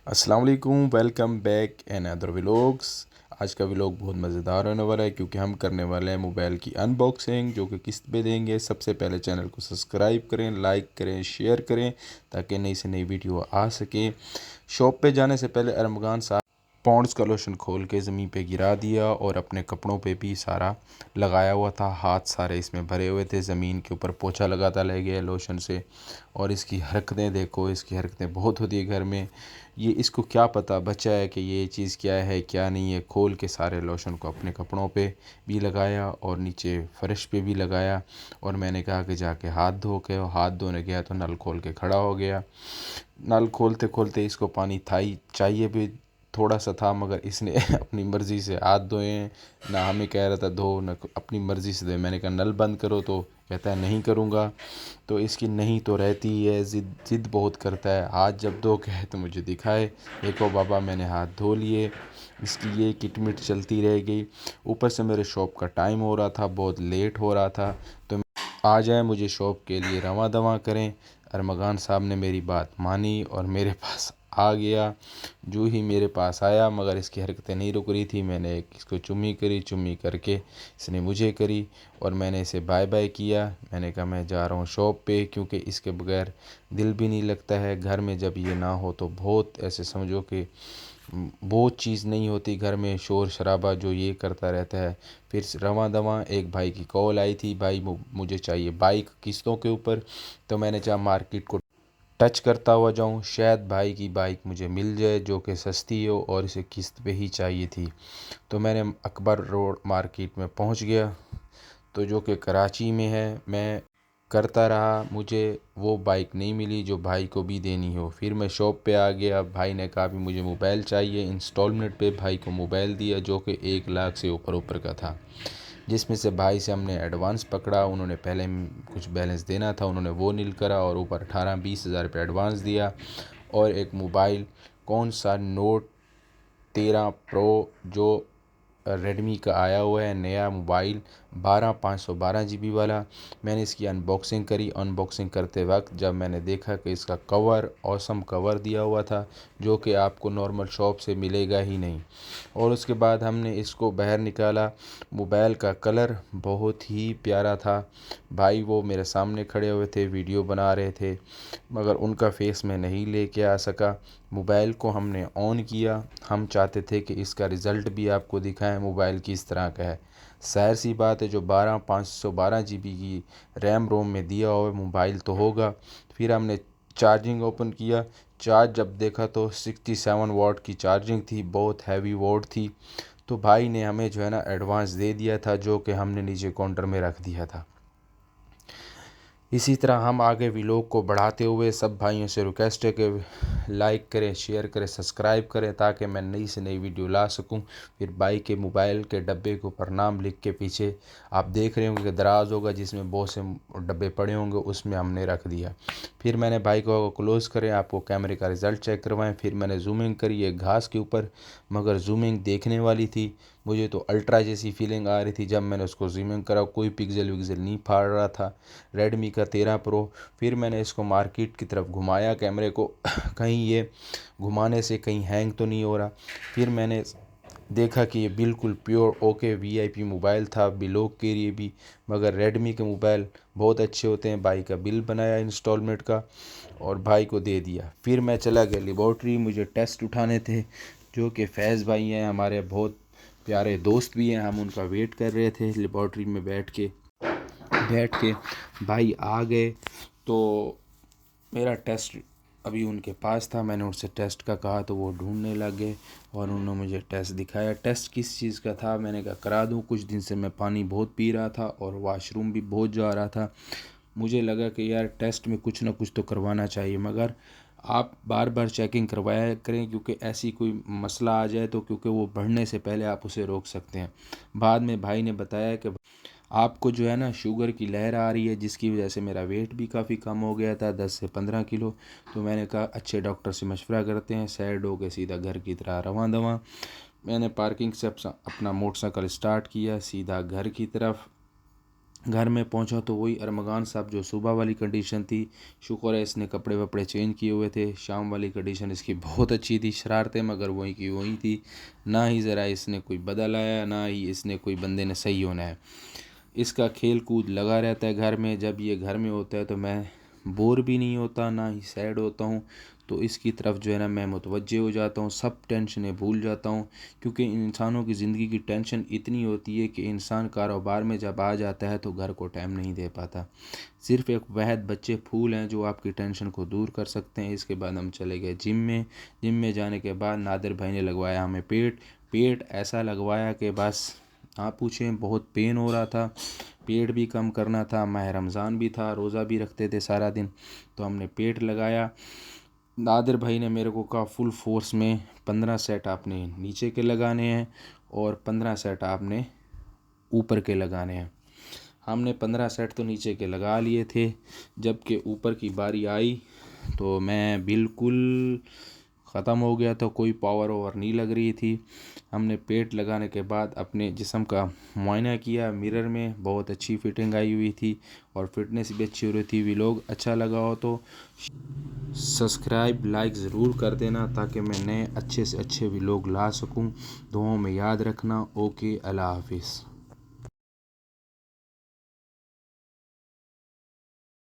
अस्सलाम वालेकुम, welcome back another vlogs. आज का व्लॉग बहुत मज़ेदार होने वाला है क्योंकि हम करने वाले हैं मोबाइल की अनबॉक्सिंग जो कि किस्त पे देंगे। सबसे पहले चैनल को सब्सक्राइब करें, लाइक करें, शेयर करें ताकि नई से नई वीडियो आ सके। शॉप पे जाने से पहले अरमगान साहब पॉन्ड्स का लोशन खोल के ज़मीन पे गिरा दिया और अपने कपड़ों पे भी सारा लगाया हुआ था। हाथ सारे इसमें भरे हुए थे, ज़मीन के ऊपर पोछा लगाता ले गया लोशन से। और इसकी हरकतें देखो, इसकी हरकतें बहुत होती है घर में। ये इसको क्या पता बचा है कि ये चीज़ क्या है क्या नहीं है। खोल के सारे लोशन को अपने कपड़ों पे भी लगाया और नीचे फ़र्श पे भी लगाया। और मैंने कहा कि जाके हाथ धो के, और हाथ धोने गया तो नल खोल के खड़ा हो गया। नल खोलते खोलते इसको पानी था ही चाहिए भी थोड़ा सा था, मगर इसने अपनी मर्ज़ी से हाथ धोए हैं। ना हमें कह रहा था धो, ना अपनी मर्ज़ी से धोए। मैंने कहा नल बंद करो तो कहता है नहीं करूँगा। तो इसकी नहीं तो रहती ही है, ज़िद बहुत करता है। हाथ जब धो के है तो मुझे दिखाए, देखो बाबा मैंने हाथ धो लिए। इसकी ये किटमिट चलती रह गई। ऊपर से मेरे शॉप का टाइम हो रहा था, बहुत लेट हो रहा था। तो आ जाए मुझे शॉप के लिए रवां दवां करें। अरमगान साहब ने मेरी बात मानी और मेरे पास आ गया। जो ही मेरे पास आया, मगर इसकी हरकतें नहीं रुक रही थी। मैंने इसको चुम्मी करी, चुम्मी करके इसने मुझे करी और मैंने इसे बाय बाय किया। मैंने कहा मैं जा रहा हूँ शॉप पे, क्योंकि इसके बगैर दिल भी नहीं लगता है। घर में जब ये ना हो तो बहुत ऐसे समझो कि वो चीज़ नहीं होती घर में, शोर शराबा जो ये करता रहता है। फिर रवां दवां एक भाई की कॉल आई थी, भाई मुझे चाहिए बाइक किस्तों के ऊपर। तो मैंने चाहा मार्केट को टच करता हुआ जाऊं, शायद भाई की बाइक मुझे मिल जाए जो कि सस्ती हो और इसे किस्त पे ही चाहिए थी। तो मैंने अकबर रोड मार्केट में पहुंच गया, तो जो कि कराची में है। मैं करता रहा, मुझे वो बाइक नहीं मिली जो भाई को भी देनी हो। फिर मैं शॉप पे आ गया। भाई ने कहा भी मुझे मोबाइल चाहिए। इंस्टॉलमेंट पे भाई को मोबाइल दिया जो कि 1 लाख से ऊपर ऊपर का था, जिसमें से भाई से हमने एडवांस पकड़ा। उन्होंने पहले कुछ बैलेंस देना था, उन्होंने वो नील करा और ऊपर 18-20 हज़ार रुपये एडवांस दिया। और एक मोबाइल, कौन सा, नोट 13 प्रो, जो रेडमी का आया हुआ है नया मोबाइल, 512 GB वाला। मैंने इसकी अनबॉक्सिंग करी। अनबॉक्सिंग करते वक्त जब मैंने देखा कि इसका कवर, ऑसम कवर दिया हुआ था जो कि आपको नॉर्मल शॉप से मिलेगा ही नहीं। और उसके बाद हमने इसको बाहर निकाला। मोबाइल का कलर बहुत ही प्यारा था। भाई वो मेरे सामने खड़े हुए थे, वीडियो बना रहे थे, मगर उनका फेस मैं नहीं लेके आ सका। मोबाइल को हमने ऑन किया। हम चाहते थे कि इसका रिज़ल्ट भी आपको दिखाएं मोबाइल किस तरह का है। ज़ाहिर सी बात है, जो 512 GB की रैम रोम में दिया हुआ मोबाइल तो होगा। फिर हमने चार्जिंग ओपन किया। चार्ज जब देखा तो 67 वाट की चार्जिंग थी, बहुत हैवी वाट थी। तो भाई ने हमें जो है ना एडवांस दे दिया था जो कि हमने नीचे काउंटर में रख दिया था। इसी तरह हम आगे व्लॉग को बढ़ाते हुए सब भाइयों से रिक्वेस्ट है कि लाइक करें, शेयर करें, सब्सक्राइब करें ताकि मैं नई से नई वीडियो ला सकूं। फिर भाई के मोबाइल के डब्बे के ऊपर नाम लिख के पीछे आप देख रहे होंगे कि दराज होगा जिसमें बहुत से डब्बे पड़े होंगे, उसमें हमने रख दिया। फिर मैंने भाई को क्लोज़ करें, आपको कैमरे का रिज़ल्ट चेक करवाएं। फिर मैंने जूमिंग करी एक घास के ऊपर, मगर जूमिंग देखने वाली थी। मुझे तो अल्ट्रा जैसी फीलिंग आ रही थी जब मैंने उसको जूमिंग करा, कोई पिक्सल विक्सल नहीं फाड़ रहा था। रेडमी का 13 प्रो। फिर मैंने इसको मार्केट की तरफ घुमाया कैमरे को कहीं ये घुमाने से कहीं हैंग तो नहीं हो रहा। फिर मैंने देखा कि ये बिल्कुल प्योर ओके वीआईपी मोबाइल था, बिलोग के लिए भी। मगर रेडमी के मोबाइल बहुत अच्छे होते हैं। भाई का बिल बनाया इंस्टॉलमेंट का और भाई को दे दिया। फिर मैं चला गया लेबॉर्ट्री, मुझे टेस्ट उठाने थे जो कि फैज़ भाई हैं हमारे, बहुत प्यारे दोस्त भी हैं। हम उनका वेट कर रहे थे लेबॉर्ट्री में बैठ के भाई आ गए। तो मेरा टेस्ट अभी उनके पास था, मैंने उनसे टेस्ट का कहा तो वो ढूंढने लग गए और उन्होंने मुझे टेस्ट दिखाया। टेस्ट किस चीज़ का था, मैंने कहा करा दूं। कुछ दिन से मैं पानी बहुत पी रहा था और वॉशरूम भी बहुत जा रहा था। मुझे लगा कि यार टेस्ट में कुछ ना कुछ तो करवाना चाहिए, मगर आप बार बार चेकिंग करवाया करें क्योंकि ऐसी कोई मसला आ जाए तो, क्योंकि वो बढ़ने से पहले आप उसे रोक सकते हैं। बाद में भाई ने बताया कि आपको जो है ना शुगर की लहर आ रही है, जिसकी वजह से मेरा वेट भी काफ़ी कम हो गया था, 10 से 15 किलो। तो मैंने कहा अच्छे डॉक्टर से मशवरा करते हैं, सैड हो के सीधा घर की तरह रवां दवां। मैंने पार्किंग से अपना मोटरसाइकिल स्टार्ट किया, सीधा घर की तरफ। घर में पहुंचा तो वही अरमगान साहब जो सुबह वाली कंडीशन थी। शुक्र है इसने कपड़े वपड़े चेंज किए हुए थे। शाम वाली कंडीशन इसकी बहुत अच्छी थी, शरारतें मगर वही की वही थी। ना ही ज़रा इसने कोई बदल आया, ना ही इसने कोई बंदे ने सही होना है। इसका खेल कूद लगा रहता है घर में। जब ये घर में होता है तो मैं बोर भी नहीं होता, ना ही सैड होता हूँ। तो इसकी तरफ जो है ना मैं मुतवज्जे हो जाता हूँ, सब टेंशनें भूल जाता हूँ। क्योंकि इंसानों की ज़िंदगी की टेंशन इतनी होती है कि इंसान कारोबार में जब आ जाता है तो घर को टाइम नहीं दे पाता। सिर्फ़ एक वहद बच्चे फूल हैं जो आपकी टेंशन को दूर कर सकते हैं। इसके बाद हम चले गए जिम में। जिम में जाने के बाद नादिर भाई ने लगवाया हमें पेट ऐसा लगवाया कि बस आप पूछें, बहुत पेन हो रहा था। पेट भी कम करना था, माह रमज़ान भी था, रोज़ा भी रखते थे सारा दिन, तो हमने पेट लगाया। नादिर भाई ने मेरे को कहा फुल फोर्स में 15 सेट आपने नीचे के लगाने हैं और 15 सेट आपने ऊपर के लगाने हैं। हमने 15 सेट तो नीचे के लगा लिए थे। जबकि ऊपर की बारी आई तो मैं बिल्कुल ख़त्म हो गया था, कोई पावर ओवर नहीं लग रही थी। हमने पेट लगाने के बाद अपने जिस्म का मुआयना किया मिरर में, बहुत अच्छी फिटिंग आई हुई थी और फिटनेस भी अच्छी हो रही थी। व्लॉग अच्छा लगा हो तो सब्सक्राइब लाइक ज़रूर कर देना ताकि मैं नए अच्छे से अच्छे व्लॉग ला सकूं। दुआओं में याद रखना। ओके, अल्लाह हाफिज़।